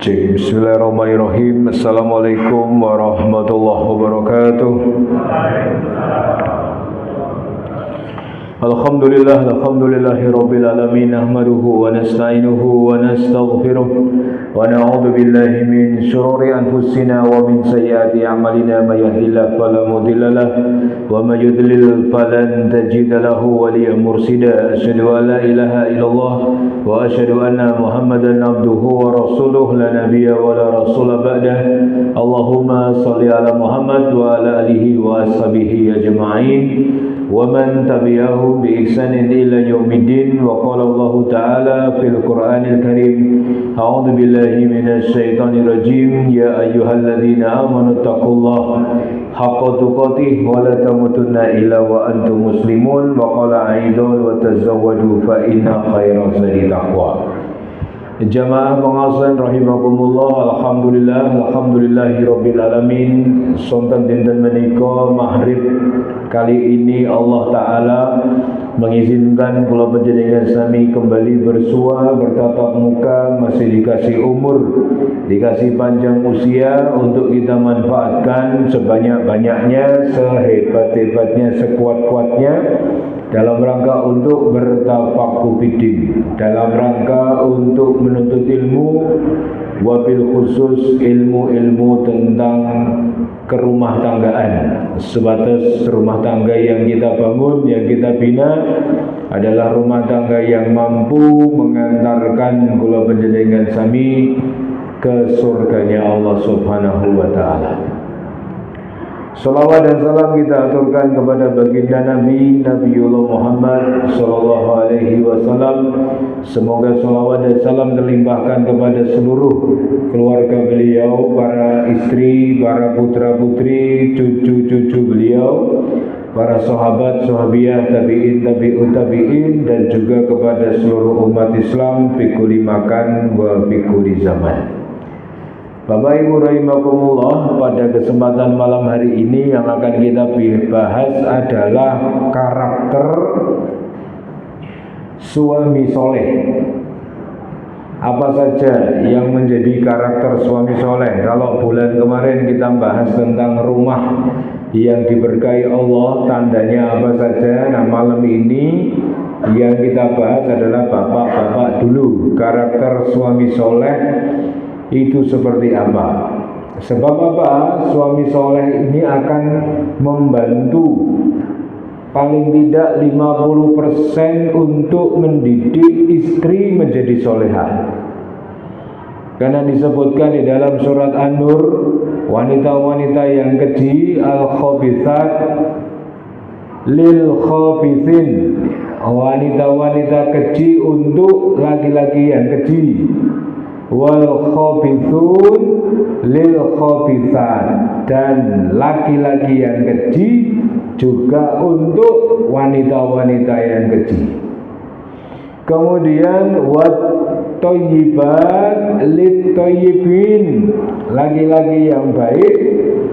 Bismillahirrahmanirrahim. Assalamualaikum warahmatullahi wabarakatuh. Alhamdulillahi rabbil alamin. Nahmaduhu wa nasta'inuhu wa nastaghfiruh wa na'udzu billahi min shururi anfusina wa min sayyiati a'malina. May yahdihillahu fala mudilla lahu wa may yudlil falan tajida lahu waliyyan mursyida. Asyhadu an la ilaha illallah wa asyhadu anna Muhammadan abduhu wa rasuluh la nabiyya wa la rasula ba'dah. Allahumma shalli ala Muhammad wa ala alihi wa ashabihi ajma'in wa man tabi'ahum bi ihsanin ila yaumiddin. Wa qala Allah ta'ala fil Qur'anil Karim, a'udzu billahi minasy syaithanir rajim, ya ayyuhalladzina amanu taqullaha haqqa tuqatih wa la tamutunna illa wa antum muslimun. Wa qala aidan wa tazawwadu fa inna khairaz zadi taqwa. Jamaah pengajian rahimakumullah, alhamdulillahi rabbil alamin. Sonten dinten menika maghrib kali ini Allah taala mengizinkan kula panjenengan sami kembali bersua, bertatap muka, masih dikasih umur, dikasih panjang usia untuk kita manfaatkan sebanyak-banyaknya, sehebat-hebatnya, sekuat-kuatnya dalam rangka untuk bertafaqquh fiddin, dalam rangka untuk menuntut ilmu, wabil khusus ilmu-ilmu tentang kerumah tanggaan. Sebatas rumah tangga yang kita bangun, yang kita bina adalah rumah tangga yang mampu mengantarkan kula panjenengan sami ke surganya Allah Subhanahu wa taala. Salawat dan salam kita aturkan kepada baginda Nabi Nabiullah Muhammad sallallahu alaihi wasallam. Semoga salawat dan salam terlimpahkan kepada seluruh keluarga beliau, para istri, para putra-putri, cucu-cucu beliau, para sahabat, sahabiah, tabi'in, tabi'ut tabi'in, dan juga kepada seluruh umat Islam fi kulli makan wa fi kulli zaman. Bapak Ibu rahimakumullah, pada kesempatan malam hari ini yang akan kita bahas adalah karakter suami soleh. Apa saja yang menjadi karakter suami soleh? Kalau bulan kemarin kita bahas tentang rumah yang diberkahi Allah, tandanya apa saja? Nah, malam ini yang kita bahas adalah bapak-bapak dulu. Karakter suami soleh itu seperti apa? Sebab apa? Suami soleh ini akan membantu paling tidak 50% untuk mendidik istri menjadi solehah. Karena disebutkan di dalam surat An-Nur, wanita-wanita yang keji, al-khabithat lil khabithin, wanita-wanita keji untuk laki-laki yang keji, wal khabithun lil khabithat, dan laki-laki yang keji juga untuk wanita-wanita yang keji. Kemudian wat thayyibat lit thayyibin, laki-laki yang baik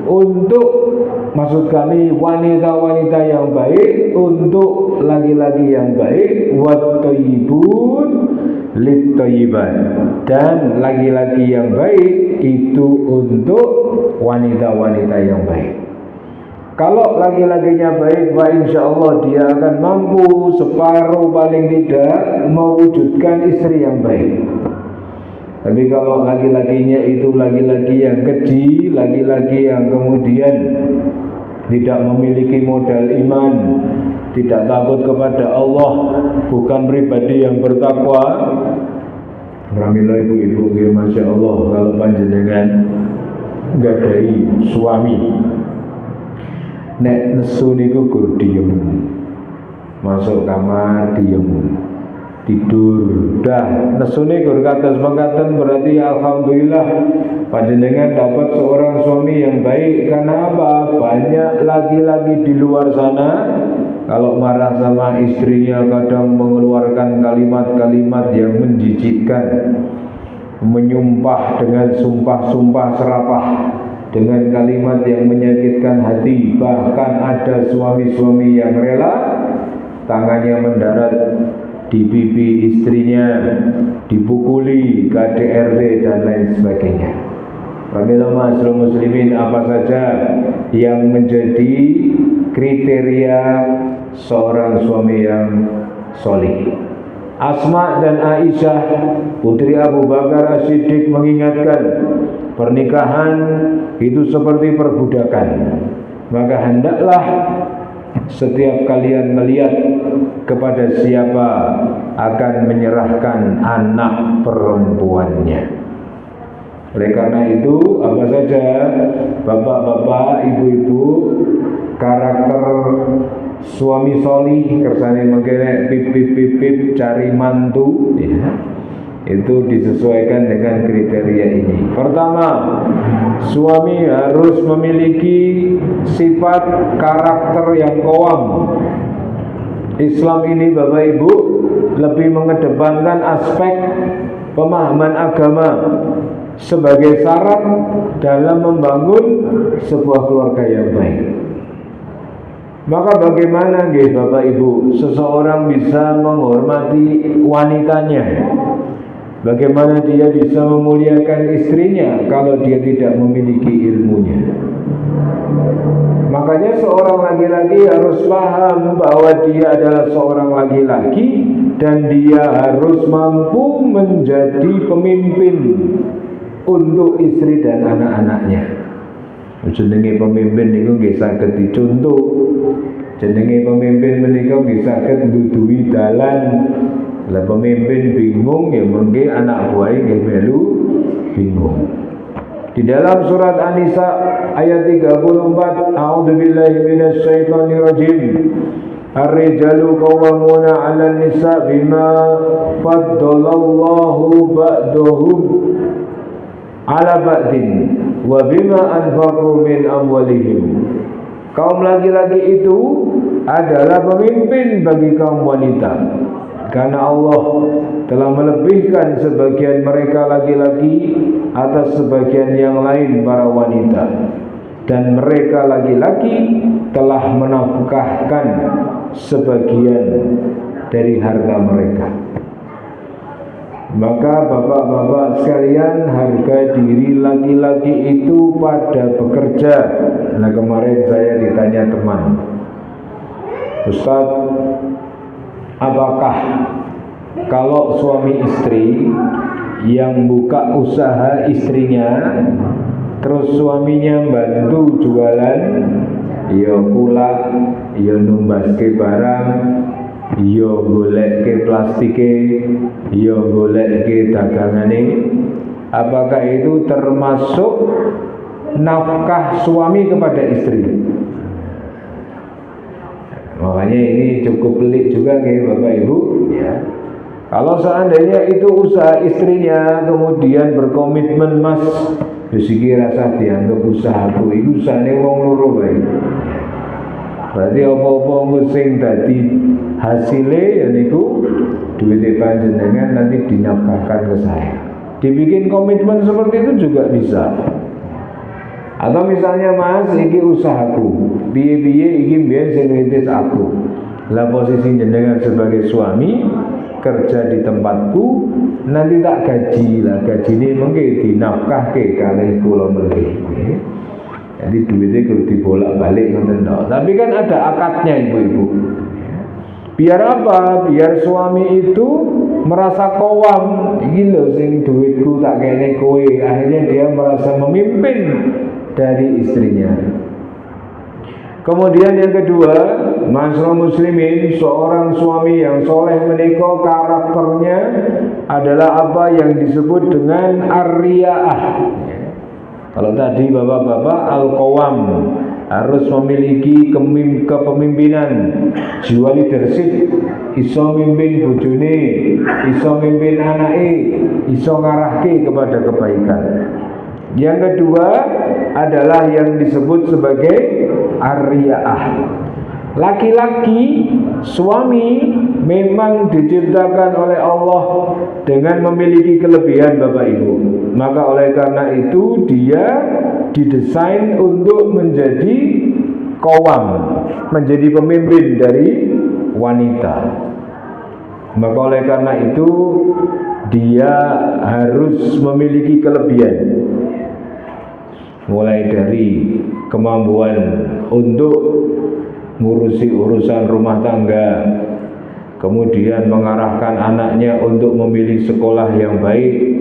untuk, maksud kami wanita-wanita yang baik untuk laki-laki yang baik, wat thayyibun lit thayyibat, dan laki-laki yang baik itu untuk wanita-wanita yang baik. Kalau laki-lakinya baik, insyaallah dia akan mampu separuh paling tidak mewujudkan istri yang baik. Tapi kalau laki-lakinya itu laki-laki yang keji, laki-laki yang kemudian tidak memiliki modal iman, tidak takut kepada Allah, bukan pribadi yang bertakwa. Alhamdulillah ibu-ibu, masya Allah, kalau panjenengan nggadahi suami, nek nesu niku gur diem, masuk kamar diem, tidur, dah nesu niku gur kados mangkaten, berarti alhamdulillah panjenengan dapat seorang suami yang baik. Karena apa? Banyak laki-laki di luar sana kalau marah sama istrinya kadang mengeluarkan kalimat-kalimat yang menjijikkan, menyumpah dengan sumpah-sumpah serapah, dengan kalimat yang menyakitkan hati. Bahkan ada suami-suami yang rela tangannya mendarat dibibi istrinya, dipukuli KDRT dan lain sebagainya. Pemilah masyarakat muslimin, apa saja yang menjadi kriteria seorang suami yang solih. Asma dan Aisyah putri Abu Bakar As-Siddiq mengingatkan, pernikahan itu seperti perbudakan. Maka hendaklah setiap kalian melihat kepada siapa akan menyerahkan anak perempuannya. Oleh karena itu, apa saja bapak-bapak, ibu-ibu, karakter suami solih kersane mengkene pip cari mantu, ya, itu disesuaikan dengan kriteria ini. Pertama, suami harus memiliki sifat karakter yang qawam. Islam ini Bapak Ibu lebih mengedepankan aspek pemahaman agama sebagai syarat dalam membangun sebuah keluarga yang baik. Maka bagaimana Bapak Ibu seseorang bisa menghormati wanitanya? Bagaimana dia bisa memuliakan istrinya kalau dia tidak memiliki ilmunya? Makanya seorang laki-laki harus paham bahwa dia adalah seorang laki-laki dan dia harus mampu menjadi pemimpin untuk istri dan anak-anaknya. Jenenge pemimpin niku nggih saged dicontoh. Jenenge pemimpin menika nggih saged nduduhi dalan. Lah pemimpin bingung ya mengke anak buah nggih melu bingung. Di dalam surat An-Nisa ayat 34, a'udzubillahi minasyaitonir rajim. Ar-rijalu qawwamuna 'alan nisa bima faddalallahu ba'dahum 'ala ba'din wa bima anfaqu min amwalihim. Kaum laki-laki itu adalah pemimpin bagi kaum wanita, karena Allah telah melebihkan sebagian mereka laki-laki atas sebagian yang lain para wanita, dan mereka laki-laki telah menafkahkan sebagian dari harta mereka. Maka bapak-bapak sekalian, harga diri laki-laki itu pada bekerja. Nah, kemarin saya ditanya teman, Ustaz, apakah kalau suami istri yang buka usaha istrinya, terus suaminya bantu jualan, ya kulak, ya numbaske barang, ya goleke plastike, ya goleke dagangane, apakah itu termasuk nafkah suami kepada istri? Makanya ini cukup pelik juga Bapak Ibu, ya. Kalau seandainya itu usaha istrinya, kemudian berkomitmen, Mas, besiki rasa dianggap usahaku, itu usahane wong loro bae. Berarti apa-apa sing dadi hasilnya ya niku duit panjenengan nanti dinafkahkan ke saya. Dibikin komitmen seperti itu juga bisa. Atau misalnya, Mas, iki usahaku, biye-biye iki mbiyen sing ngrintis aku. Lah posisi jenengan sebagai suami kerja di tempatku, nanti tak gaji lah, gajine mengke dinafkahke kalih kula melih. Jadi duitnya kalau dibolak-balik ngoten tok. Tapi kan ada akadnya ibu-ibu. Biar apa? Biar suami itu merasa kowam. Iki lho sing duitku tak kene kowe. Akhirnya dia merasa memimpin dari istrinya. Kemudian yang kedua, masyarakat muslimin, seorang suami yang soleh menika karakternya adalah apa yang disebut dengan ar-riya'ah. Kalau tadi bapak-bapak al-qawam, harus memiliki kepemimpinan, jiwa leadership, iso mimpin bojone, iso mimpin anake, iso ngarahke kepada kebaikan. Yang kedua adalah yang disebut sebagai ar-riya'ah. Laki-laki, suami memang diciptakan oleh Allah dengan memiliki kelebihan Bapak Ibu. Maka oleh karena itu dia didesain untuk menjadi qawam, menjadi pemimpin dari wanita. Maka oleh karena itu dia harus memiliki kelebihan, mulai dari kemampuan untuk ngurusi urusan rumah tangga, kemudian mengarahkan anaknya untuk memilih sekolah yang baik,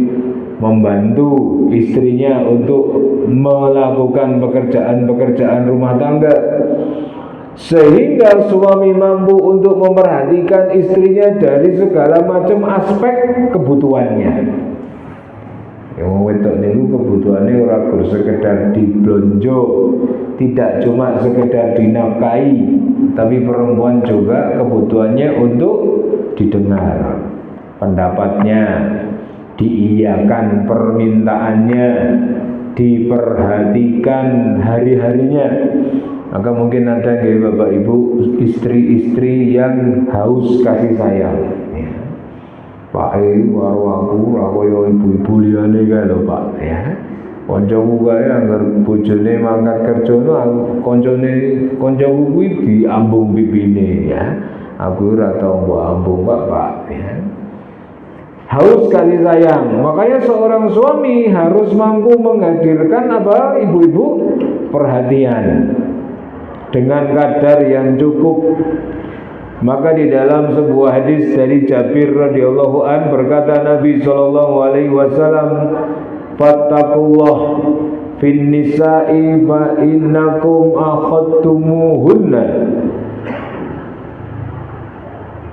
membantu istrinya untuk melakukan pekerjaan-pekerjaan rumah tangga, sehingga suami mampu untuk memperhatikan istrinya dari segala macam aspek kebutuhannya. Yang wedok niku kebutuhannya ora gur sekedar diblonjo, tidak cuma sekedar dinafkahi, tapi perempuan juga kebutuhannya untuk didengar pendapatnya, diiyakan permintaannya, diperhatikan hari-harinya. Maka mungkin ada bapak ibu istri-istri yang haus kasih sayang. Pak waro aku koyo ibu-ibu liyane kae lho Pak ya. Kancaku kae anggar bojone mangkat kerja kancaku kuwi diambung pipine ya. Aku ora tau mbok ambung Pak ya. Haus kasih sayang. Makanya seorang suami harus mampu menghadirkan apa ibu-ibu perhatian dengan kadar yang cukup. Maka di dalam sebuah hadis dari Jabir radhiyallahu an berkata Nabi sallallahu alaihi wasallam, "Fattaqullah fin nisa'i fa innakum akhadtumuhunna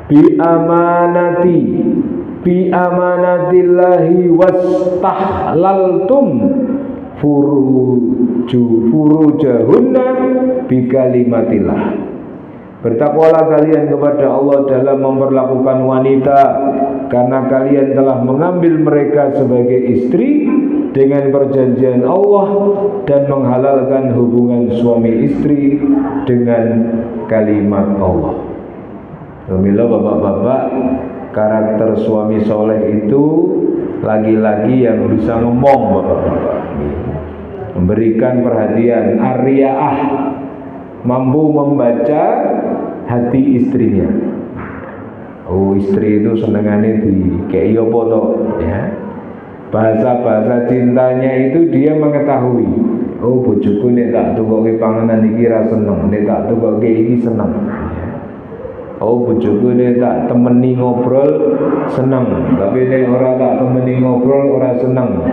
bi amanatillahi wastahlaltum furujahunna bi kalimatillah." Bertakwalah kalian kepada Allah dalam memperlakukan wanita, karena kalian telah mengambil mereka sebagai istri dengan perjanjian Allah dan menghalalkan hubungan suami istri dengan kalimat Allah. Alhamdulillah bapak-bapak, karakter suami soleh itu laki-laki yang bisa ngomong, bapak-bapak, memberikan perhatian, ariyaah, mampu membaca hati istrinya. Oh, istri itu senengannya di kayak apa toh ya. Bahasa-bahasa cintanya itu dia mengetahui. Oh, bojoku nek tak tukoke panganan iki ra seneng, nek tak tukoke iki seneng. Oh, bojoku nek tak temeni ngobrol seneng, tapi nek ora tak temeni ngobrol ora seneng.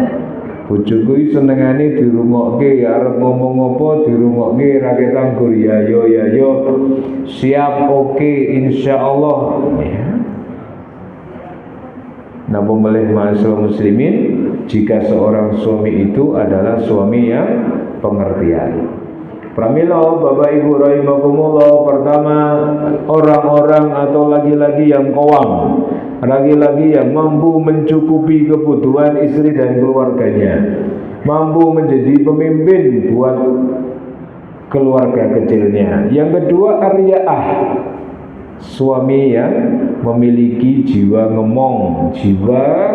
Bojoku senengane dirungokke, arep ngomong apa dirungokke ra ketanggur ya yo siap oke insyaallah ya. Napa boleh mahasiswa muslimin, jika seorang suami itu adalah suami yang pengertian. Pramila Bapak Ibu rahimakumullah, pertama orang-orang atau laki-laki yang qawam, laki-laki yang mampu mencukupi kebutuhan istri dan keluarganya, mampu menjadi pemimpin buat keluarga kecilnya. Yang kedua ariyaah, suami yang memiliki jiwa ngemong, jiwa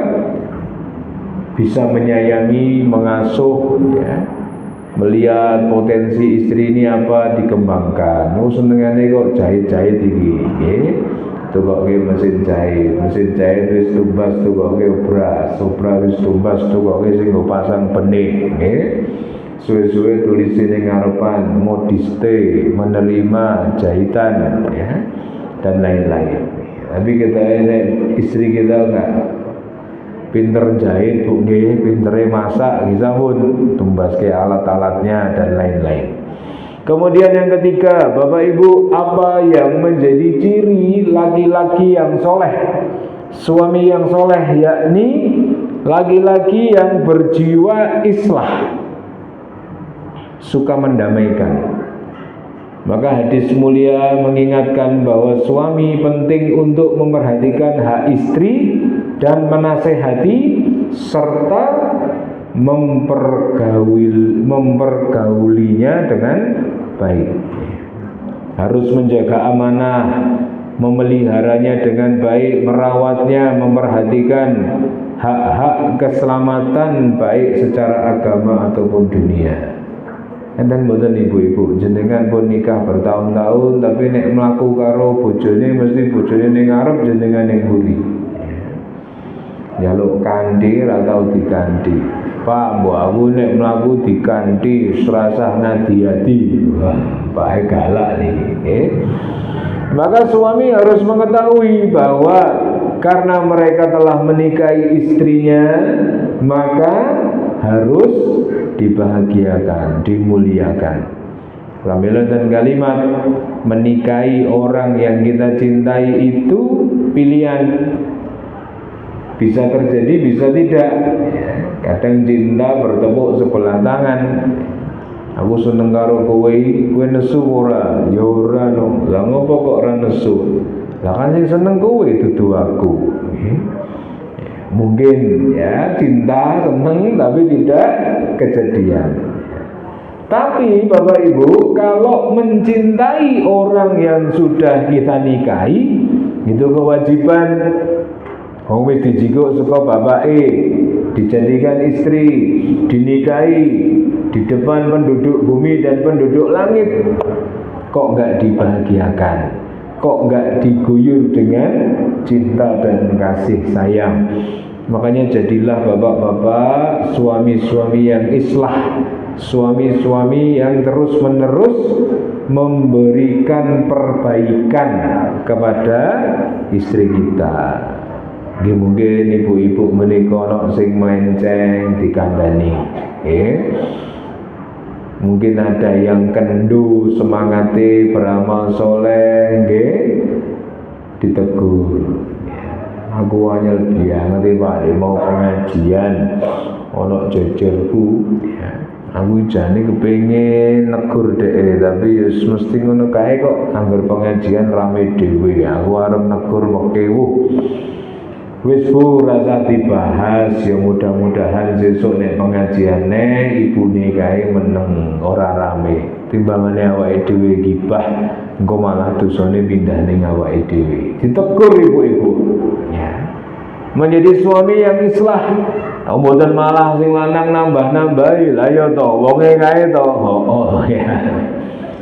bisa menyayangi, mengasuh ya. Melihat potensi istri ini apa dikembangkan. Oh senengane kok jahit-jahit iki nggih. Tukoke mesin jahit wis tumbas tukoke obras wis tumbas tukoke sing nggo pasang benik nggih. Suwe-suwe tulisane ning ngarepan modiste, menerima jahitan ya dan lain-lain. Tapi kita ini istri kita enggak pinter jahit, bu nggih, pintere masak, bisa pun tumbas ke alat-alatnya dan lain-lain. Kemudian yang ketiga, Bapak Ibu, apa yang menjadi ciri laki-laki yang soleh, suami yang soleh, yakni laki-laki yang berjiwa islah, suka mendamaikan. Maka hadis mulia mengingatkan bahwa suami penting untuk memperhatikan hak istri dan menasehati serta mempergaulinya dengan baik. Harus menjaga amanah, memeliharanya dengan baik, merawatnya, memperhatikan hak-hak keselamatan baik secara agama ataupun dunia. enten mboten ibu-ibu jenengan pun nikah bertahun-tahun tapi nek mlaku karo bojone mesti bojone ning ngarep jenengan ning mburi. Jaluk kanthi ra tau diganti. Pak, mbok aku nek mlaku diganti serasa ngadi-adi. Wah, bae galak niki. Maka suami harus mengetahui bahwa karena mereka telah menikahi istrinya, maka harus dibahagiakan, dimuliakan. Pramila dan kalimat menikahi orang yang kita cintai itu pilihan. Bisa terjadi, bisa tidak. Kadang cinta bertepuk sebelah tangan. Aku seneng karo kowe nesu ora? Ya ora no. Lah ngopo kok ora nesu? Lah kan sing seneng kowe dudu aku. Mungkin ya cinta seneng tapi tidak kejadian. Tapi Bapak Ibu, kalau mencintai orang yang sudah kita nikahi, itu kewajiban. Wong wis dijikuk saka bapake, dijadikan istri, dinikahi di depan penduduk bumi dan penduduk langit. Kok enggak dibahagiakan? Kok enggak diguyur dengan cinta dan kasih sayang? Makanya jadilah bapak-bapak suami-suami yang islah, suami-suami yang terus-menerus memberikan perbaikan kepada istri kita. Mungkin ibu-ibu menika ana sing menceng dikandani. Mungkin ada yang kendu semangate beramal soleh, ditegur. Aku hanya biang Pak mau pengajian ana jejerku. Aku jane kepengin negur dhek tapi ya mesti ngono kae kok anggar pengajian rame dhewe. Aku arep negur mekewuh. Wis Bu rasa dibahas ya mudah-mudahan sesuk nek pengajiane ibune kae meneng ora rame. Timbangane awake dhewe gibah engko malah dosane pindah ning awake dhewe. Ditegur ibu-ibu. Ya. Menjadi suami yang islah. Mboten malah sing lanang nambah-nambahi. Lah ya to wonge kae to. Oh ya.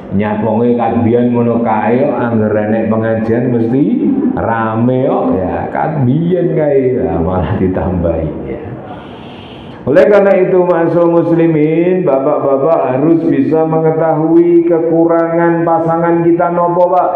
Nyat wonge kat biyen ngono kae angger enek pengajian mesti rame kok ya kat biyen kae malah ditambahi ya. Oleh karena itu ma'asyiral muslimin, bapak-bapak harus bisa mengetahui kekurangan pasangan kita nopo Pak.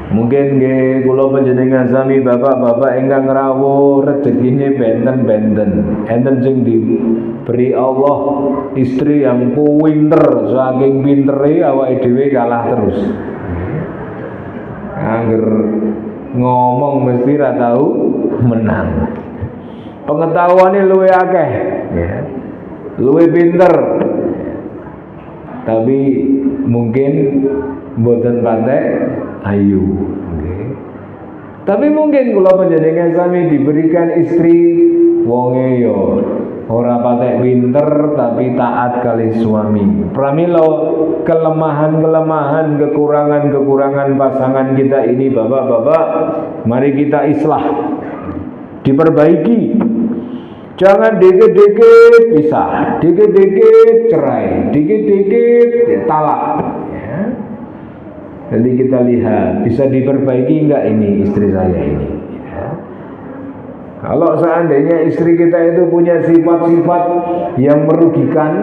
Mungkin nggih kula panjenengan sami bapak-bapak ingkang rawuh rezekine benten-benten. Enten sing diberi Allah istri yang pinter, saking pintere awake dhewe kalah terus. Angger ngomong mesti ra tau menang. Pengetahuane luwih akeh, ya. Luwih pinter. Tapi mungkin mboten patek ayu. Tapi mungkin kula panjenengan sami diberikan istri wonge yo ora patek pinter tapi taat kali suami. Pramila kelemahan-kelemahan, kekurangan-kekurangan pasangan kita ini bapak-bapak, mari kita islah. Diperbaiki. Jangan dikit-dikit pisah, dikit-dikit cerai, dikit-dikit talak. Jadi kita lihat bisa diperbaiki enggak ini istri saya ini ya. Kalau seandainya istri kita itu punya sifat-sifat yang merugikan,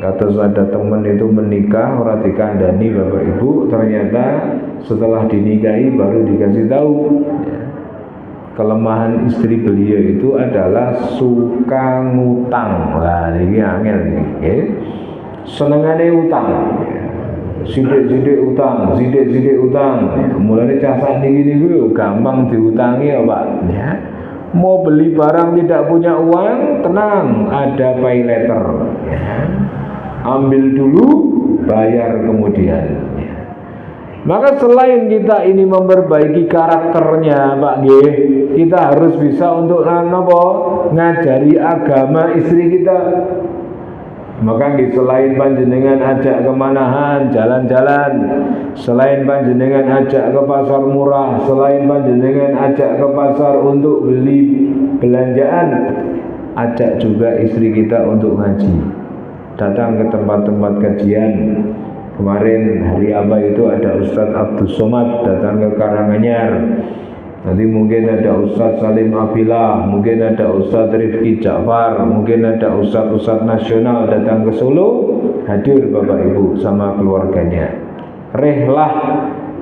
kata ada teman itu menikah orang dikandani bapak ibu, ternyata setelah dinikahi baru dikasih tahu ya. Kelemahan istri beliau itu adalah suka ngutang. Lah ini angel nih ya. Senengane utang ya. Sidik-sidik utang, sidik-sidik utang. Mulane casak niki gampang diutangi ya Pak. Ya. Mau beli barang tidak punya uang, tenang, ada pay letter. Ya. Ambil dulu, bayar kemudian. Ya. Maka selain kita ini memperbaiki karakternya Pak G, kita harus bisa untuk ngajari agama istri kita. Maka selain panjenengan ajak kemanahan, jalan-jalan, selain panjenengan ajak ke pasar murah, selain panjenengan ajak ke pasar untuk beli belanjaan, ajak juga istri kita untuk ngaji. datang ke tempat-tempat kajian. Kemarin hari apa itu ada Ustadz Abdul Somad datang ke Karanganyar. Nanti mungkin ada Ustadz Salim Abila, mungkin ada Ustadz Rifki Ja'far, mungkin ada Ustadz nasional datang ke Solo. Hadir Bapak Ibu sama keluarganya. Rehlah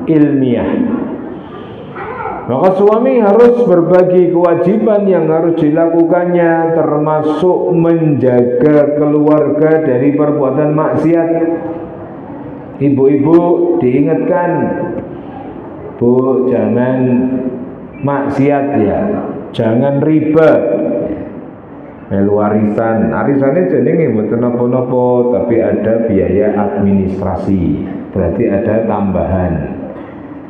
ilmiah. Maka suami harus berbagi kewajiban yang harus dilakukannya, termasuk menjaga keluarga dari perbuatan maksiat. Ibu-ibu diingatkan, Bu, jangan maksiat ya, jangan riba. Melu arisan jenenge mboten napa-napa, tapi ada biaya administrasi, berarti ada tambahan.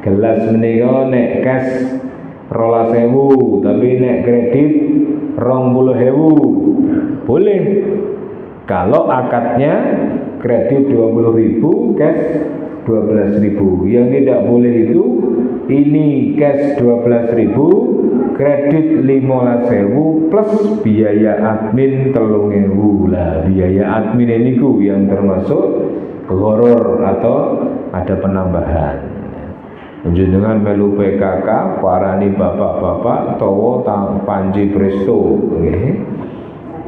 Gelas menika nek cash 12.000, tapi nek kredit 20.000 boleh. Kalau akadnya kredit 20.000, cash 12.000. Yang tidak boleh itu ini cash 12.000, kredit 15.000 plus biaya admin 3.000. Lah biaya admin ini yang termasuk horor atau ada penambahan. Jenengan melu PKK parani bapak-bapak tawa panji presto.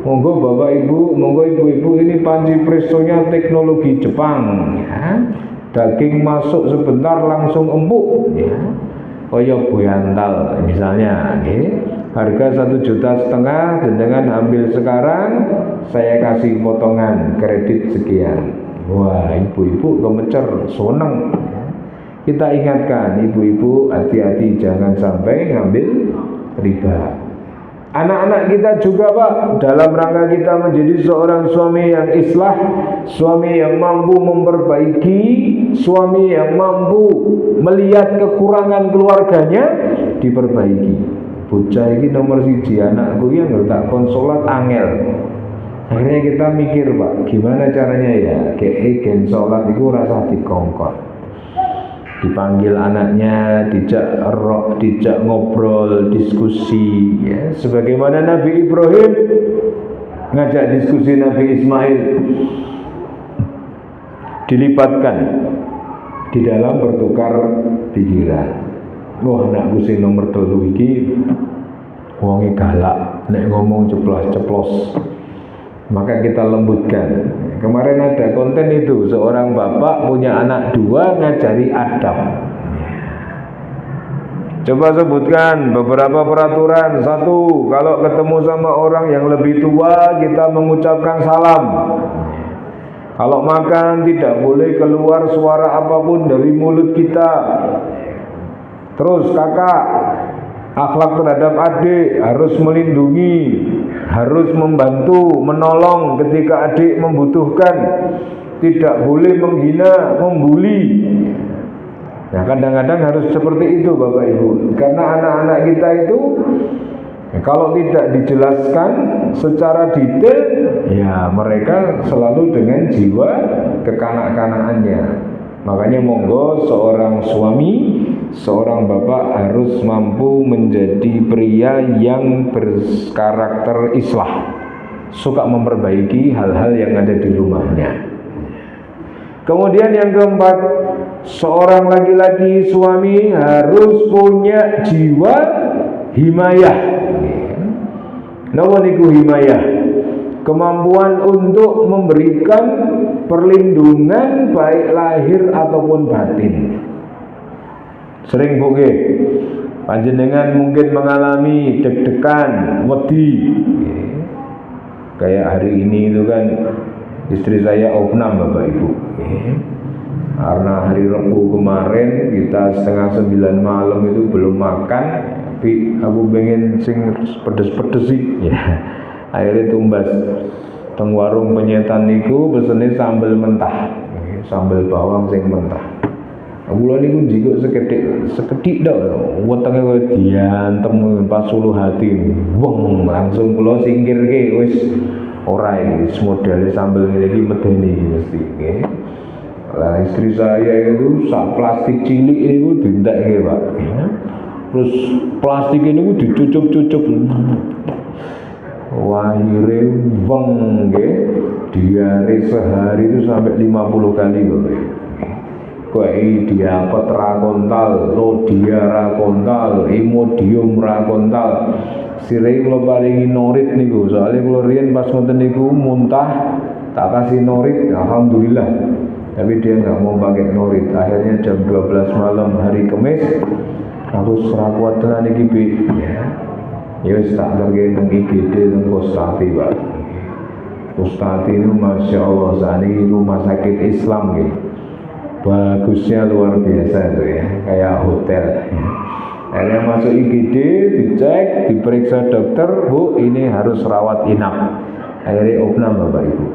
Monggo Bapak Ibu, monggo Ibu-ibu, ini panci prestonya teknologi Jepang ya. Daging masuk sebentar langsung empuk ya. Kaya boyantal misalnya ya. Harga 1,5 juta, jenengan ambil sekarang, saya kasih potongan kredit sekian. Wah, ibu-ibu kemecer, seneng ya. Kita ingatkan ibu-ibu, hati-hati jangan sampai ngambil riba. Anak-anak kita juga Pak, dalam rangka kita menjadi seorang suami yang islah, suami yang mampu memperbaiki, suami yang mampu melihat kekurangan keluarganya diperbaiki. Bocah ini nomor 1 anakku yang tak konsolat angel. Akhirnya kita mikir Pak, gimana caranya ya gen sholat itu rasa dikongkot. Dipanggil anaknya, dijak ngobrol, diskusi ya. Sebagaimana Nabi Ibrahim ngajak diskusi Nabi Ismail, dilibatkan di dalam bertukar pikiran. Wah, anakku sing nomor 3 iki wonge galak, nek ngomong ceplos-ceplos. Maka kita lembutkan. Kemarin ada konten itu, seorang bapak punya anak 2 ngajari adab. Coba sebutkan beberapa peraturan. 1, kalau ketemu sama orang yang lebih tua kita mengucapkan salam. Kalau makan tidak boleh keluar suara apapun dari mulut kita. Terus kakak, akhlak terhadap adik harus melindungi, harus membantu, menolong ketika adik membutuhkan. Tidak boleh menghina, membuli. Nah, kadang-kadang harus seperti itu Bapak Ibu. Karena anak-anak kita itu kalau tidak dijelaskan secara detail, ya mereka selalu dengan jiwa kekanak-kanakannya. Makanya monggo seorang suami, seorang bapak harus mampu menjadi pria yang berkarakter islah, suka memperbaiki hal-hal yang ada di rumahnya. Kemudian yang keempat, seorang laki-laki suami harus punya jiwa himayah. Napa niku himayah? Kemampuan untuk memberikan perlindungan baik lahir ataupun batin. Sering Bu nggih, panjenengan mungkin mengalami deg-degan, wedi. Kayak hari ini itu kan istri saya opnam Bapak Ibu. Karena hari Rabu kemarin kita 8:30 malam itu belum makan, tapi aku pengen sing pedes-pedes sih. Ya. Akhirnya tumbas teng warung penyetan niku pesene sambal mentah, sambal bawang sing mentah. Kula niku njiko sekedhik tok, wetenge koyo diantem pas ulu hati. Wong langsung kula singkirke wis ora iki modele sambal ngene iki medeni iki mesti nggih. Lah istri saya itu sak plastik cilik niku dientekke, Pak. Terus plastik niku dicucup-cucup. Wahire wong nggih diare sehari itu sampai 50 kali kok. Kuwi diapet rakontal, lodia rakontal, imodium rakontal. Sirih kula paringi norit niku, soalnya kula riyen pas ngoten niku muntah tak kasih norit, alhamdulillah. Tapi dia nggak mau pakai norit. Akhirnya jam 12 malam hari Kamis, aku serakuat tenan iki Bi. Ya wis tak terke teng IGD teng Kostati, Pak. Kostati itu Masya Allah, saat ini rumah sakit Islam gitu. Bagusnya luar biasa itu ya, kayak hotel. Akhirnya masuk IGD, dicek, diperiksa dokter, Bu ini harus rawat inap. Akhirnya opnam Bapak Ibu.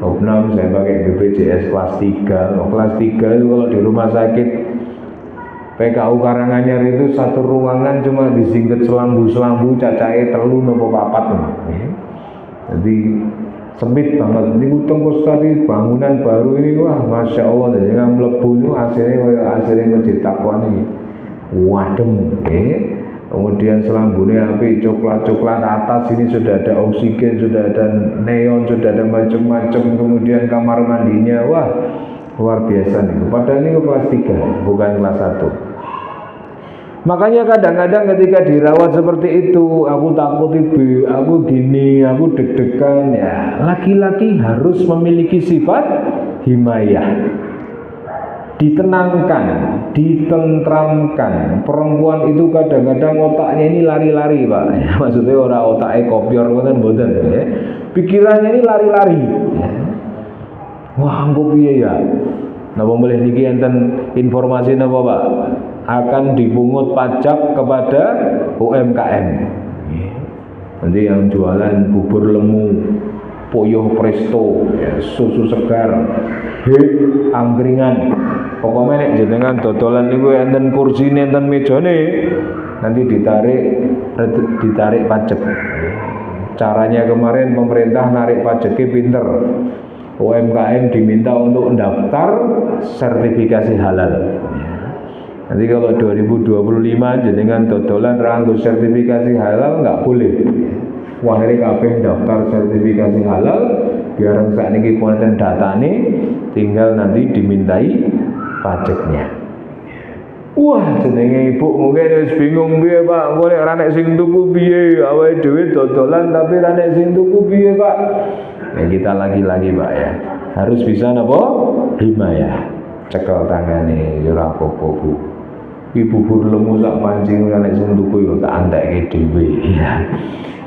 Opnam saya pakai BPJS kelas 3. Kelas 3 itu kalau di rumah sakit PKU Karanganyar itu satu ruangan cuma disingkat selambu-selambu cacahe telu nopo papat. Jadi sempit banget. Ini utang tadi bangunan baru ini wah Masya Allah. Jadi nggak melebu itu hasilnya masjid takwa nih. Wadem. Kemudian selambunya api coklat-coklat, atas ini sudah ada oksigen, sudah ada neon, sudah ada macam-macam. Kemudian kamar mandinya wah luar biasa nih. Padahal ini kelas 3 bukan kelas 1. Makanya kadang-kadang ketika dirawat seperti itu, aku takut ibu, aku gini, aku deg-degan ya. Laki-laki harus memiliki sifat himayah, ditenangkan, ditentramkan. Perempuan itu kadang-kadang otaknya ini lari-lari, Pak. Maksudnya orang otaknya kopior mboten ya. Pikirannya ini lari-lari. Wah, engko piye ya? Napa boleh niki enten informasi napa, Pak? Akan dipungut pajak kepada UMKM. Nanti yang jualan bubur lemu, poyo presto, ya, susu segar, angkringan. Pokoknya nek jenengan dodolan niku enten kursine, enten mejane, nanti ditarik pajak. Caranya kemarin pemerintah narik pajaknya pinter. UMKM diminta untuk mendaftar sertifikasi halal. Nanti kalau 2025 jenengan dodolan ranggo sertifikasi halal nggak boleh. Wah ini kabeh daftar sertifikasi halal, biar saat ini konten data nih, tinggal nanti dimintai pajaknya. Wah jenenge ibu mungkin wis bingung piye Pak, golek ra nek sing tuku piye, awake dhewe dodolan tapi ra nek sing tuku piye Pak. Ya kita lagi-lagi Pak ya, harus bisa napa? Himayah. Cekel tangane ora apa-apa Bu. Ibu bubur lemu sak pancing nek sing tuku yo tak antekke dhewe.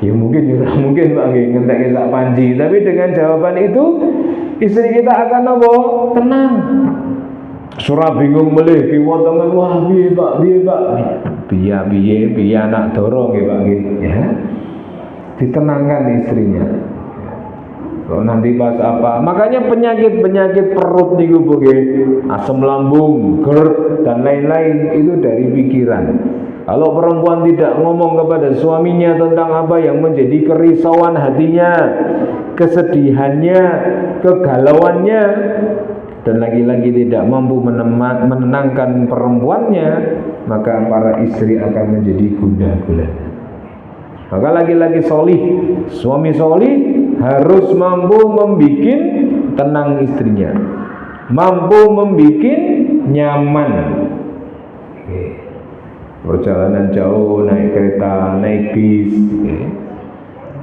Ya mungkin Pak ngentekke sak panci, tapi dengan jawaban itu istri kita akan apa? Tenang. Surah bingung melih kiwa temen wah piye Pak. Piye anak dorong ya Pak ya. Ditenangkan istrinya. Kalau nanti pas apa, makanya penyakit perut niku nggih, asam lambung, GERD dan lain-lain itu dari pikiran. Kalau perempuan tidak ngomong kepada suaminya tentang apa yang menjadi kerisauan hatinya, kesedihannya, kegalauannya, dan lagi-lagi tidak mampu menenangkan perempuannya, maka para istri akan menjadi gundah-gulana. Maka laki-laki solih, suami solih harus mampu membuat tenang istrinya, mampu membuat nyaman. Perjalanan jauh, naik kereta, naik bis,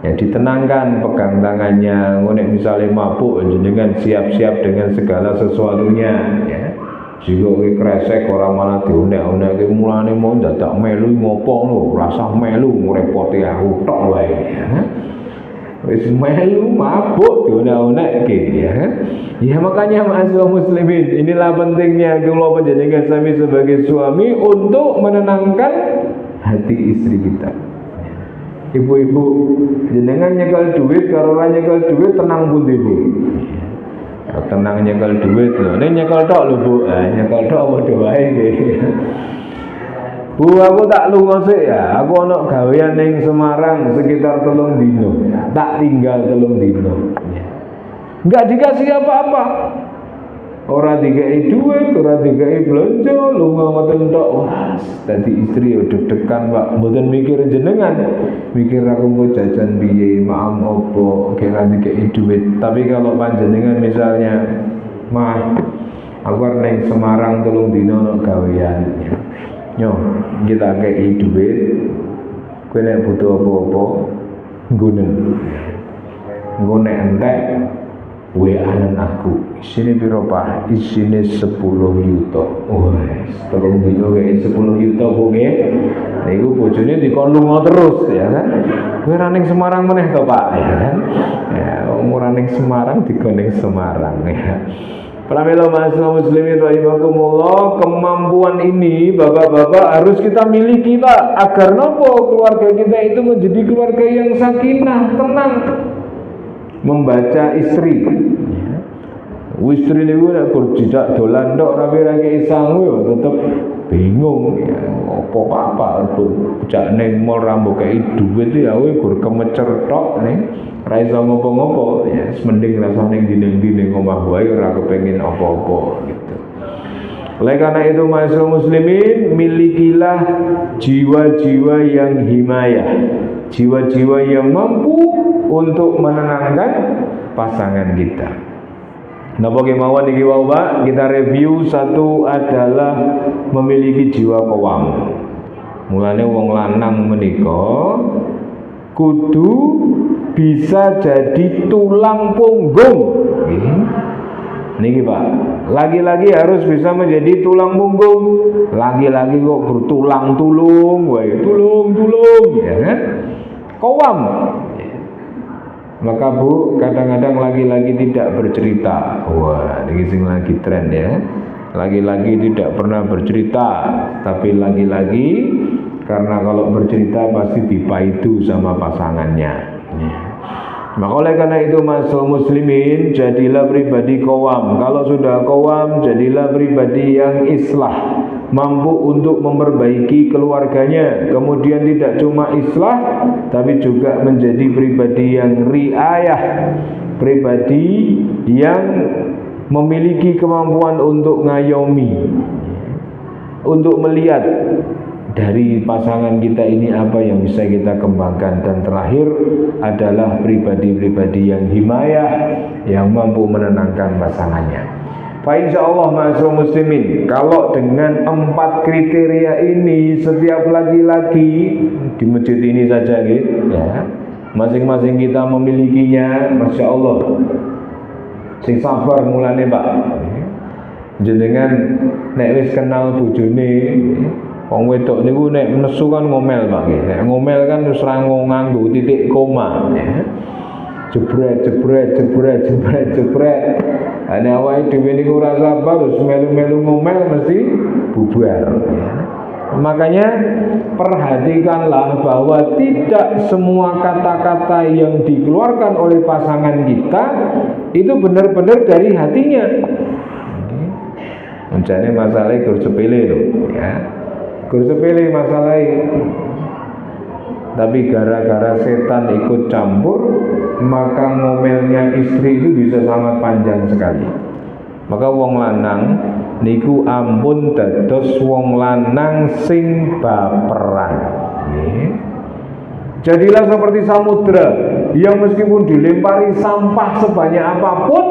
ya ditenangkan, pegang tangannya. Nek misalnya mabuk, jenengan siap-siap dengan segala sesuatunya. Ya. Jika kresek orang malah diunek-unek, mulane mau dadak melu ngopo lho, rasa melu ngrepoti aku tok wae. Wis melu mabuk diunek-unek ya. Ya makanya mahasiswa muslimin, inilah pentingnya kula panjenengan sami sebagai suami untuk menenangkan hati istri kita. Ibu-ibu, jenengan nyekel duit karo ora nyekel duit tenang pundi Bu? Tenang nyekel duit lho. Nek nyekel tok lho Bu. Nyekel tok apa wae nggih. Bu aku tak lunga sik ya. Aku ana gawean ning Semarang sekitar 3 dino. Tak tinggal 3 dino. Enggak dikasih apa-apa. ora dikai duit, ora dikai blonjo, lunga ngoten tok. Wah, dadi istri yo deg-degan, Pak. Mboten mikir jenengan, mikir aku mau jajan piye, maam opo, kira dikai duit. Tapi kalau panjenengan misalnya, mah, aku arep ning Semarang 3 dina ono gawean. Yo, kita kei duit. Kowe nek butuh apa-apa, nggonen. Engko nek entek WA-an aku, isine piro Pak? Isine 10 yuta. Wes, tolong dino kayak 10 yuta kok nggih. Niku bojone dikon lunga terus ya kan. Kowe ra ning Semarang meneh to Pak ya kan. Ya, ora ning Semarang dikon ning Semarang ya. Pramila mahasiswa muslimin rahimakumullah, kemampuan ini bapak-bapak harus kita miliki Pak, agar nopo keluarga kita itu menjadi keluarga yang sakinah, tenang. Membaca istri istri niku nek tidak dolan tok rapi ra kei sangu yo tetep bingung ya apa bocah ning mall ra mbok kei dhuwit ya kowe gur kemecer tok ning ra iso ngopo-ngopo ya mending rasane dinding-dinding omah wae ora kepengin apa-apa gitu. Oleh karena itu mahasiswa muslimin, milikilah jiwa-jiwa yang himayah, jiwa-jiwa yang mampu untuk menenangkan pasangan kita. Napa kemawon iki wae Pak, kita review. Satu adalah memiliki jiwa qawam. Mulane wong lanang menika kudu bisa jadi tulang punggung. Niki Pak, lagi-lagi harus bisa menjadi tulang punggung. Lagi-lagi kok bertulang tulung, wae tulung ya kan? Qawam. Maka Bu, kadang-kadang lagi-lagi tidak bercerita. Wah, ini sing lagi tren ya. Lagi-lagi tidak pernah bercerita, tapi lagi-lagi karena kalau bercerita pasti dipaidu sama pasangannya. Maka oleh karena itu mahasiswa muslimin, jadilah pribadi qawam. Kalau sudah qawam, jadilah pribadi yang islah, mampu untuk memperbaiki keluarganya. Kemudian tidak cuma islah, tapi juga menjadi pribadi yang riayah, pribadi yang memiliki kemampuan untuk ngayomi, untuk melihat dari pasangan kita ini apa yang bisa kita kembangkan. Dan terakhir adalah pribadi-pribadi yang himayah, yang mampu menenangkan pasangannya. Pak, insya Allah mahasiswa muslimin, kalau dengan 4 kriteria ini setiap laki-laki di masjid ini saja gitu ya, masing-masing kita memilikinya, masya Allah. Sing sabar mulane Pak, jenengan nek wis kenal bojone, wong wedok niku nek nesu kan ngomel Pak nggih. Nek ngomel kan wis ra nganggo titik koma ya. Jebret. Ane awake dhewe niku ora sabar terus melu-melu ngomel mesti bubar ya. Makanya perhatikanlah bahwa tidak semua kata-kata yang dikeluarkan oleh pasangan kita itu benar-benar dari hatinya. Mencari masalah gur sepele loh ya. Gur sepele masalahnya, tapi gara-gara setan ikut campur, maka ngomelnya istri itu bisa sangat panjang sekali. Maka wong lanang niku ampun dados wong lanang sing baperan. Jadilah seperti samudra yang meskipun dilempari sampah sebanyak apapun,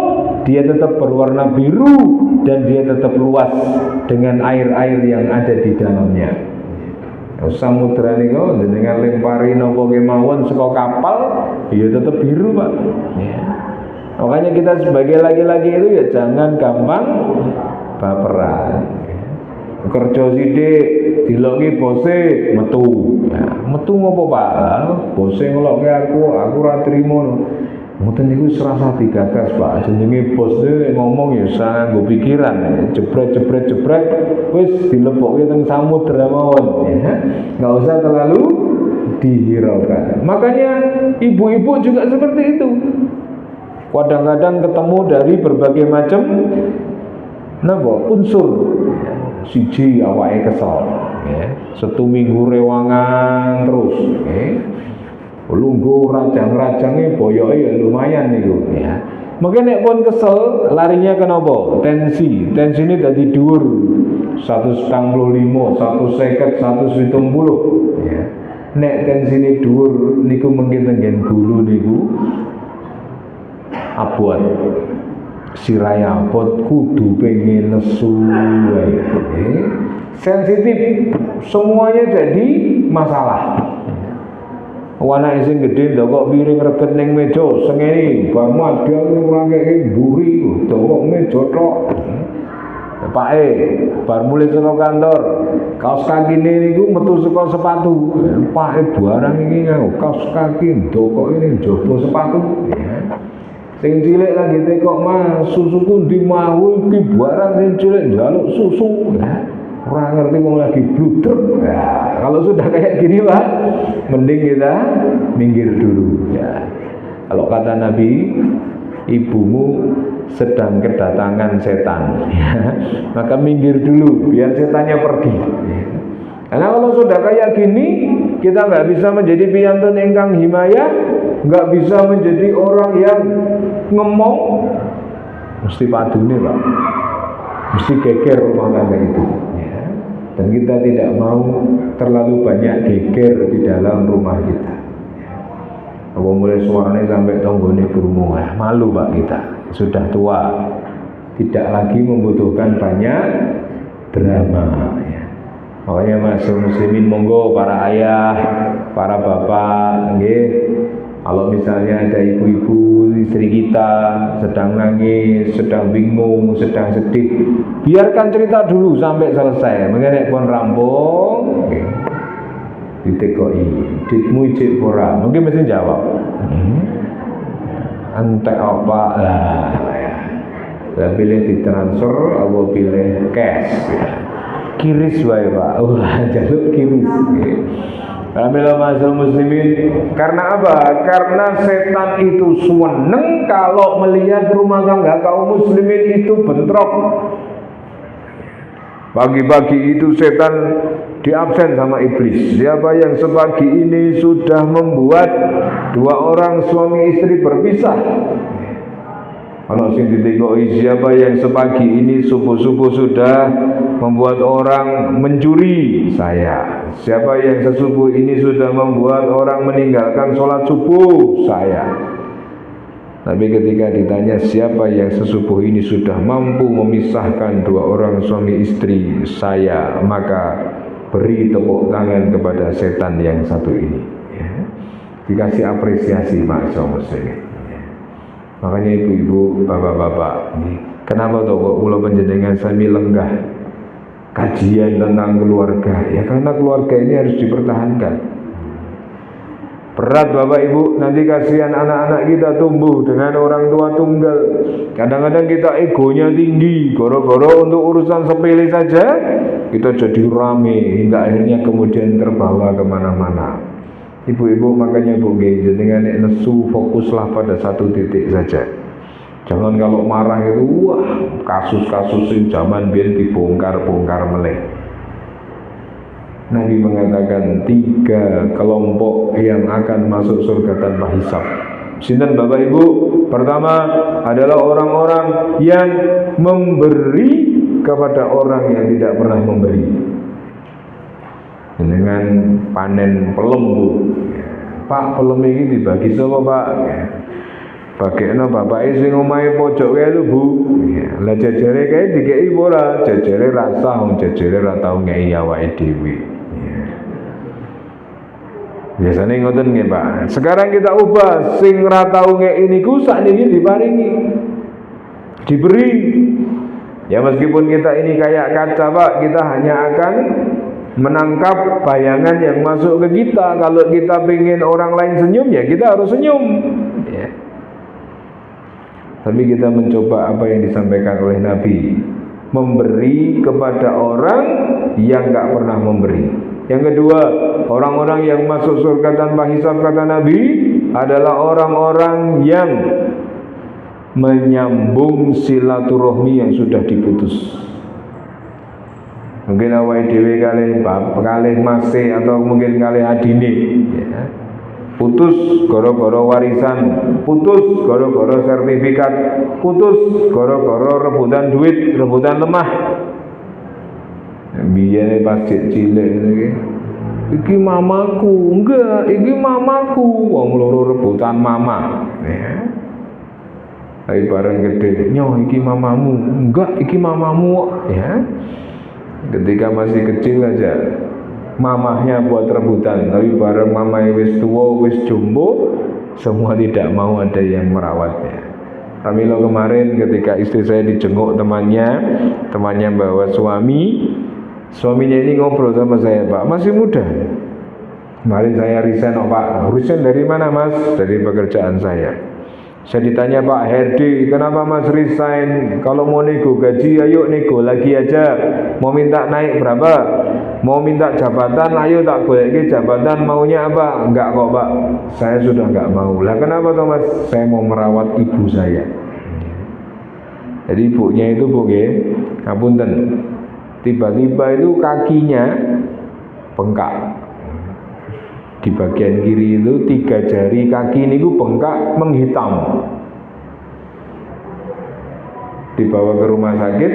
dia tetap berwarna biru dan dia tetap luas dengan air-air yang ada di dalamnya. Samudra niku dengan lempari napa kemawon saka kapal, ya tetap biru Pak. Ya. Makanya kita sebagai laki-laki itu ya jangan gampang baperan. Kerja sithik diloki bose metu. Ya, metu ngopo Pak? Bose ngelokke aku ra trimo. Mboten niku serasa digagas Pak. Jenenge bos ngomong ya nganggo pikiran. Jebret wis dilebokke teng samudra mawon ya. Enggak usah terlalu dihiraukan. Makanya ibu-ibu juga seperti itu. Kadang-kadang ketemu dari berbagai macam unsur. Siji awake kesel ya. 1 minggu rewangan terus lungguh rajang-rajange boyoke ya lumayan niku ya. Mungkin nek pun kesel, larinya ke nopo? Tensi ini dadi dhuwur 145, 150, 170 ya. Nek tensine dhuwur niku mungkin tenggen gulu niku abot siraya abot kudu pengen nesu wae. Sensitif, semuanya jadi masalah. Wana sing gedhe ndokok piring rebet ning meja sengeni bar madang ora kek mburi ndokok meja tok. Pake bar mulih saka kantor kaos kakine niku metu saka sepatu. Pake barang iki kaos kaki ndokok ini njaba sepatu. Sing cilik lagi tekok Mas, susuku ndi mau iki barang sing cilik njaluk susu. Orang ngerti mau lagi bludruk. Nah, kalau sudah kayak gini Pak, mending kita minggir dulu ya. Kalau kata Nabi, ibumu sedang kedatangan setan ya. Maka minggir dulu biar setannya pergi ya. Karena kalau sudah kayak gini, kita nggak bisa menjadi piyantun ingkang himaya, nggak bisa menjadi orang yang ngomong, mesti padune Pak, mesti geger rumah tangga itu. Dan kita tidak mau terlalu banyak geger di dalam rumah kita. Apa mulai suaranya sampai tonggone krungu, malu Pak kita. Sudah tua, tidak lagi membutuhkan banyak drama. Makanya Mas muslimin monggo para ayah, para bapak, nggih. Kalau misalnya ada ibu-ibu istri kita sedang nangis, sedang bingung, sedang sedih, biarkan cerita dulu sampai selesai. Mengenai pun rampung, ditekoi, ditmu ijik ora, mungkin mesti jawab. Entek apa lah, ya. Pilih ditransfer, atau pilih cash, ya. Kiris wae Pak, jaluk kiris. Alhamdulillah masyaallah muslimin. Karena apa? Karena setan itu seneng kalau melihat rumah tangga kaum muslimin itu bentrok. Pagi-pagi itu setan diabsen sama iblis. Siapa yang sepagi ini sudah membuat dua orang suami istri berpisah? Kalau sing ditekoi siapa yang sepagi ini subuh-subuh sudah membuat orang mencuri? Saya. Siapa yang sesubuh ini sudah membuat orang meninggalkan sholat subuh? Saya. Tapi ketika ditanya siapa yang sesubuh ini sudah mampu memisahkan dua orang suami istri? Saya. Maka beri tepuk tangan kepada setan yang satu ini ya. Dikasih apresiasi masyaallah muslimin. Makanya ibu-ibu, bapak-bapak, kenapa toh kok kula panjenengan sami lenggah kajian tentang keluarga? Ya karena keluarga ini harus dipertahankan. Berat Bapak Ibu, nanti kasihan anak-anak kita tumbuh dengan orang tua tunggal. Kadang-kadang kita egonya tinggi, goro-goro untuk urusan sepele saja kita jadi rame hingga akhirnya kemudian terbawa kemana-mana. Ibu-ibu makanya Bu Gege dengan nesu fokuslah pada satu titik saja. Jangan kalau marah itu wah kasus-kasus yang zaman biar dibongkar-bongkar meleh. Nabi mengatakan 3 kelompok yang akan masuk surga tanpa hisab. Sinten Bapak Ibu? Pertama adalah orang-orang yang memberi kepada orang yang tidak pernah memberi. Dengan panen pelem Bu. Pak pelem ini dibagi sapa Pak? Bagekno bapake sing omahe pojok kae lho Bu. Lah jajare kae dikeki ora, jajare rasa wong jajare ora tau ngeki awake dhewe. Biasane ngoten nggih Pak. Sekarang kita ubah sing ora tau ngeki niku sakniki diparingi. Diberi. Ya meskipun kita ini kayak kaca Pak, kita hanya akan menangkap bayangan yang masuk ke kita. Kalau kita pengen orang lain senyum, ya kita harus senyum ya. Tapi kita mencoba apa yang disampaikan oleh Nabi, memberi kepada orang yang gak pernah memberi. Yang kedua, orang-orang yang masuk surga tanpa hisab kata Nabi adalah orang-orang yang menyambung silaturahmi yang sudah diputus. Mungkin awake dhewe kalih masih atau mungkin kalih adine ya. putus gara-gara warisan, putus gara-gara sertifikat, putus gara-gara rebutan duit, rebutan lemah. Biyane pas cilik iki mamaku, enggak, iki mamaku, wong loro rebutan mama. Ya. Tapi bareng gede, nyoh iki mamamu, enggak, iki mamamu, ya. Ketika masih kecil aja, mamahnya buat rebutan, tapi bareng mamanya wis tua, wis jumbo, semua tidak mau ada yang merawatnya. Pramila kemarin ketika istri saya dijenguk temannya bawa suaminya ini ngobrol sama saya, Pak, masih muda. Kemarin saya resign, Pak. Resign dari mana, Mas? Dari pekerjaan saya. Saya ditanya, Pak Herdi, kenapa Mas resign? Kalau mau nego gaji, ayo nego lagi aja. Mau minta naik berapa? Mau minta jabatan, ayo tak goleki jabatan, maunya apa? Enggak kok, Pak. Saya sudah enggak mau. Lah kenapa toh, Mas? Saya mau merawat ibu saya. Jadi ibunya itu, Bu nggih, ngapunten. Tiba-tiba itu kakinya bengkak. Di bagian kiri itu 3 jari kaki ini bengkak menghitam. Dibawa ke rumah sakit,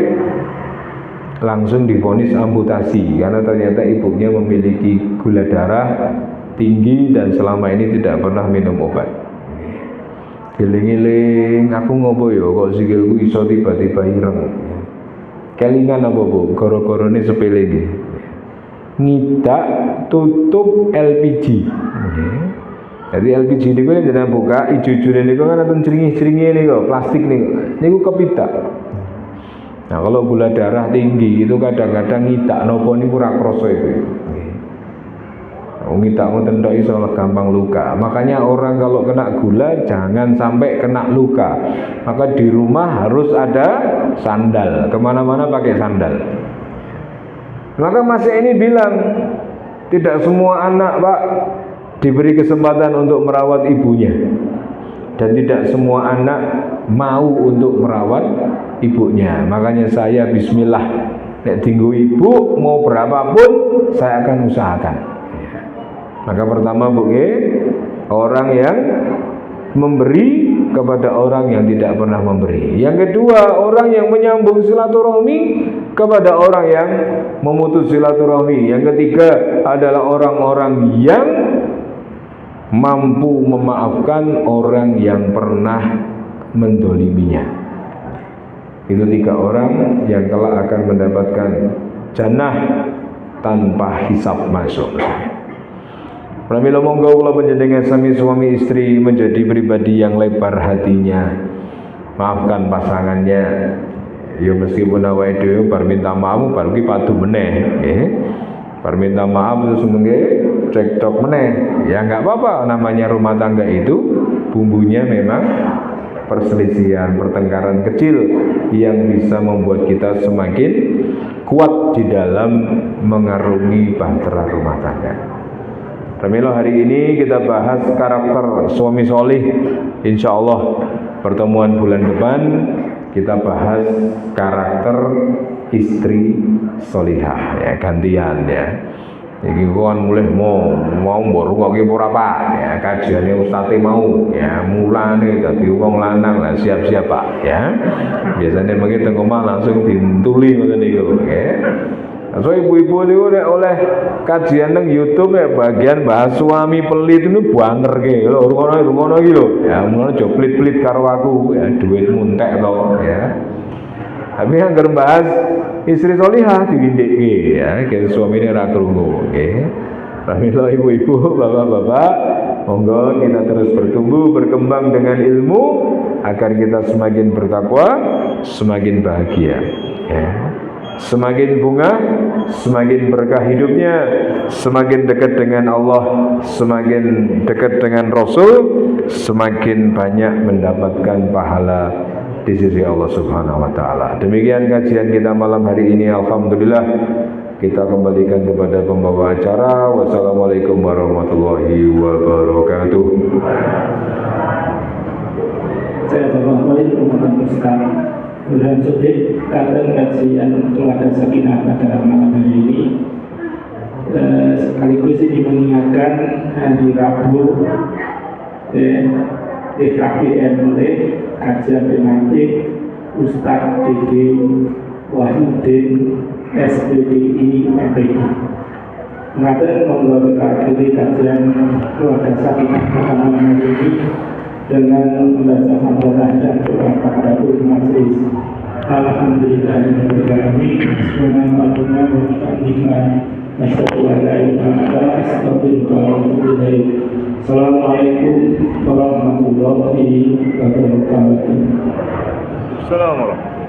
langsung divonis amputasi karena ternyata ibunya memiliki gula darah tinggi dan selama ini tidak pernah minum obat. Giling-giling, aku ngopo ya kok sikilku iso tiba-tiba ireng. Kelingan apa, Bu? Goro-gorone sepele iki. Ngidak tutup LPG. Jadi LPG niku nek jenengan buka ijo-ijone niku kan enten ceringi-ceringi niku, plastik niku kepitak. Nah, kalau gula darah tinggi itu kadang-kadang ngidak nopo niku ora krasa itu. Ngidak ngoten tok iso gampang luka. Makanya orang kalau kena gula jangan sampai kena luka. Maka di rumah harus ada sandal. Kemana-mana pakai sandal. Maka Mas ini bilang, tidak semua anak, Pak, diberi kesempatan untuk merawat ibunya. Dan tidak semua anak mau untuk merawat ibunya. Makanya saya bismillah, nek tinggu ibu mau berapapun saya akan usahakan. Maka pertama, Bu, orang yang memberi kepada orang yang tidak pernah memberi. Yang kedua, orang yang menyambung silaturahmi kepada orang yang memutus silaturahmi. Yang ketiga adalah orang-orang yang mampu memaafkan orang yang pernah mendoliminya. Itu 3 orang yang kelak akan mendapatkan jannah tanpa hisab masuk. Pramila monggo kula panjenengan sami suami istri menjadi pribadi yang lebar hatinya. Maafkan pasangannya. Ya meskipun awake dhewe bar minta maaf bar ki padu meneh, nggih. Bar minta maaf terus mengke cekcok meneh. Ya enggak apa-apa, namanya rumah tangga itu bumbunya memang perselisihan, pertengkaran kecil yang bisa membuat kita semakin kuat di dalam mengarungi bahtera rumah tangga. Pramila hari ini kita bahas karakter suami solih. Insya Allah pertemuan bulan depan kita bahas karakter istri solihah, ya gantian ya. Iki kan mulai mau baru kok ora Pak ya, kajiane ustaze mau ya, mulane dadi wong lanang lah siap-siap Pak ya. Biasanya mengki teng omah langsung dintuli ngoten niku nggih. So ibu-ibu niku nek oleh kajian nang YouTube ya bagian bahas suami pelit itu banterke lho, rungono iki lho. Ya mulane aja pelit-pelit karo aku ya, duitmu entek to ya. Tapi yang bahas istri solihah dirindikke ya, kayak suaminya ora krungu nggih. Pramila ibu-ibu, bapak-bapak, monggo kita terus bertumbuh berkembang dengan ilmu agar kita semakin bertakwa, semakin bahagia ya. Semakin bunga, semakin berkah hidupnya, semakin dekat dengan Allah, semakin dekat dengan Rasul, semakin banyak mendapatkan pahala di sisi Allah Subhanahu wa taala. Demikian kajian kita malam hari ini, alhamdulillah. Kita kembalikan kepada pembawa acara. Wassalamualaikum warahmatullahi wabarakatuh. Assalamualaikum warahmatullahi wabarakatuh. Burhan Sudip kata kajian keluarga sakinah pada malam hari ini sekaligus ini mengingatkan hari Rabu DKPM kajian tematik Ustadz Didi Wahyudin SPDI MPI. Mengatur monggo kita akhiri kajian keluarga sakinah Muhammad ini dengan membaca hamdalah dan doa kafaratul majelis. Alhamdulillahirabbil alamin. Subhanallah wa bihamdihi asyhadu an la ilaha illa anta astaghfiruka wa atubu ilaik. Assalamualaikum warahmatullahi wabarakatuh. Assalamualaikum.